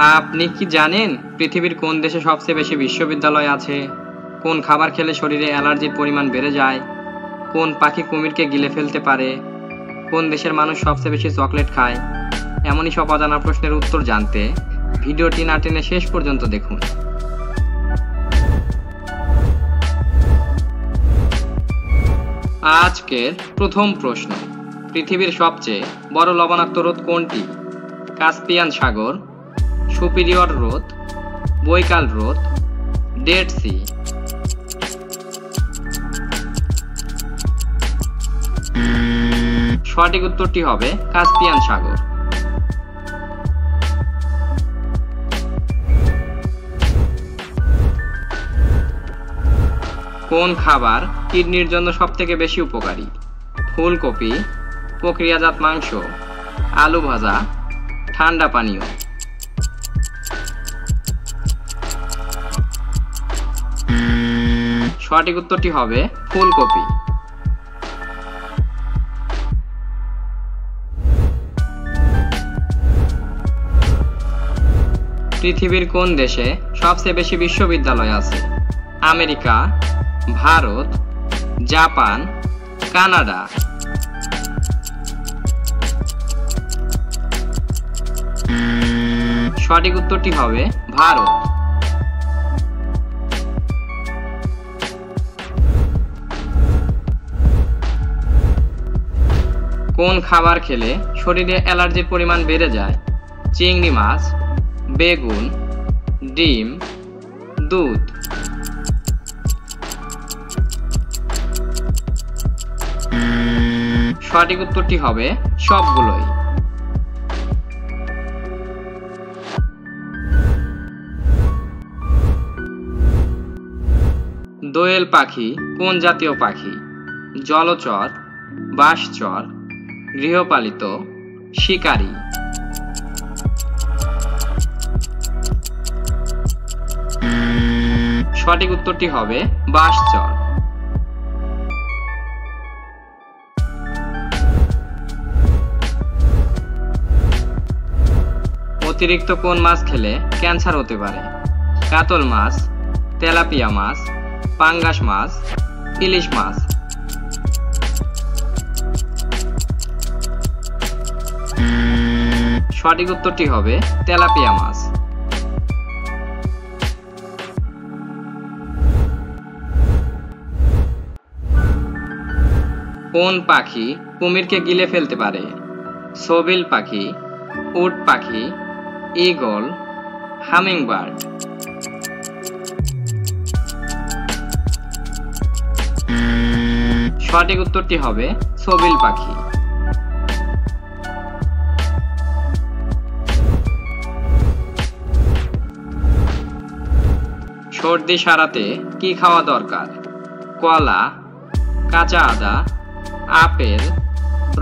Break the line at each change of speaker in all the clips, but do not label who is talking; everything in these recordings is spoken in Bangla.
আপনি কি জানেন পৃথিবীর কোন দেশে সবচেয়ে বেশি বিশ্ববিদ্যালয় আছে? কোন খাবার খেলে শরীরে অ্যালার্জির পরিমাণ বেড়ে যায়? কোন পাখি কুমিরকে গিলে ফেলতে পারে? কোন দেশের মানুষ সবচেয়ে বেশি চকলেট খায়? এমনই সব অজানা প্রশ্নের উত্তর জানতে ভিডিওটি না টেনে শেষ পর্যন্ত দেখুন। আজকের প্রথম প্রশ্ন, পৃথিবীর সবচেয়ে বড় লবণাক্ত হ্রদ কোনটি? কাস্পিয়ান সাগর, সুপিরিয়র হ্রদ, বৈকাল হ্রদ, ডেড সি। সঠিক উত্তরটি হবে কাস্পিয়ান সাগর। কোন খাবার কিডনির জন্য সবথেকে বেশি উপকারী? ফুলকপি, প্রক্রিয়াজাত মাংস, আলু ভাজা, ঠান্ডা পানীয়। সঠিক উত্তরটি হবে ফুলকপি। পৃথিবীর কোন দেশে সবচেয়ে বেশি বিশ্ববিদ্যালয় আছে? America, Bharat, Japan, Canada. সঠিক উত্তরটি হবে ভারত। কোন খাবার খেলে শরীরে অ্যালার্জির পরিমাণ বেড়ে যায়? চিংড়ি মাছ, বেগুন, ডিম, দুধ। সঠিক উত্তরটি হবে সবগুলোই। দোয়েল পাখি কোন জাতীয় পাখি? জলচর, বাসচর, গৃহপালিত, শিকারী। সঠিক উত্তরটি হবে বাসচর। অতিরিক্ত কোন মাছ খেলে ক্যান্সার হতে পারে? কাতল মাছ, তেলাপিয়া মাছ, পাঙ্গাস মাছ, ইলিশ মাছ। সঠিক উত্তরটি হবে তেলাপিয়া মাছ। কোন পাখি কুমিরকে গিলে ফেলতে পারে? সোবিল পাখি, উট পাখি, ঈগল, হামিংবার্ড। সঠিক উত্তরটি হবে সোবিল পাখি। সর্দি সারাতে কি খাওয়া দরকার? কলা, কাঁচা আদা, আপেল,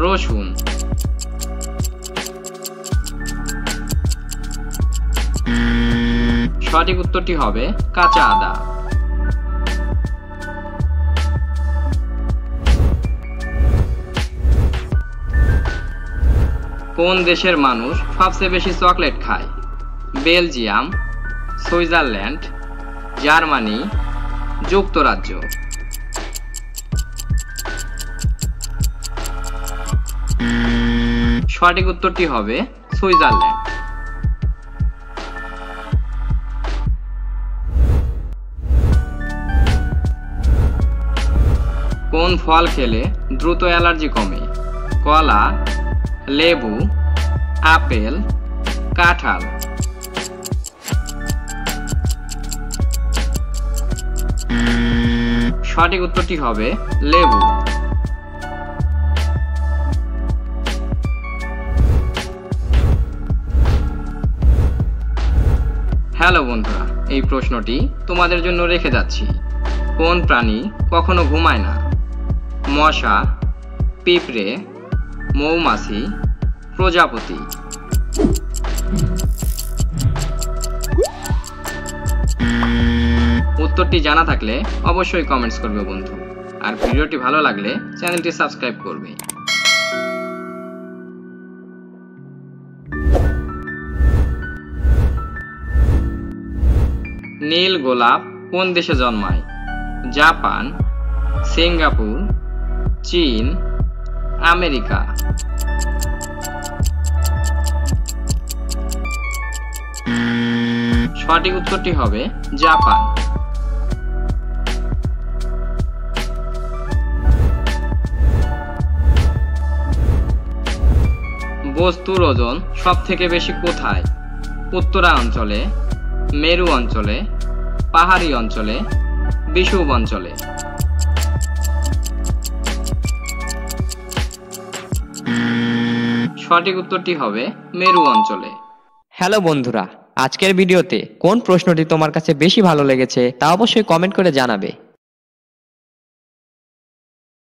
রসুন। সঠিক উত্তরটি হবে কাঁচা আদা। কোন দেশের মানুষ সবচেয়ে বেশি চকলেট খায়? বেলজিয়াম, সুইজারল্যান্ড, জার্মানি, যুক্তরাজ্য। সঠিক উত্তরটি হবে সুইজারল্যান্ড। কোন ফল খেলে দ্রুত অ্যালার্জি কমে? কলা, লেবু, আপেল, কাঁঠাল। সঠিক উত্তরটি হবে লেবু। হ্যালো বন্ধুরা, এই প্রশ্নটি তোমাদের জন্য রেখে যাচ্ছি। কোন প্রাণী কখনো ঘুমায় না? মশা, পিঁপড়ে, মৌমাছি, প্রজাপতি। উত্তরটি জানা থাকলে অবশ্যই কমেন্টস করবে বন্ধু, আর ভিডিওটি ভালো লাগলে চ্যানেলটি সাবস্ক্রাইব করবে। নীল গোলাপ কোন দেশে জন্মায়? জাপান, সিঙ্গাপুর, চীন, আমেরিকা। সঠিক উত্তরটি হবে জাপান। বস্তুর ওজন সব থেকে বেশি কোথায়? উত্তরাঞ্চলে, মেরু অঞ্চলে, পাহাড়ি অঞ্চলে, বিষুব অঞ্চলে। সঠিক উত্তরটি হবে মেরু অঞ্চলে।
হ্যালো বন্ধুরা, আজকের ভিডিওতে কোন প্রশ্নটি তোমার কাছে বেশি ভালো লেগেছে তা অবশ্যই কমেন্ট করে জানাবে।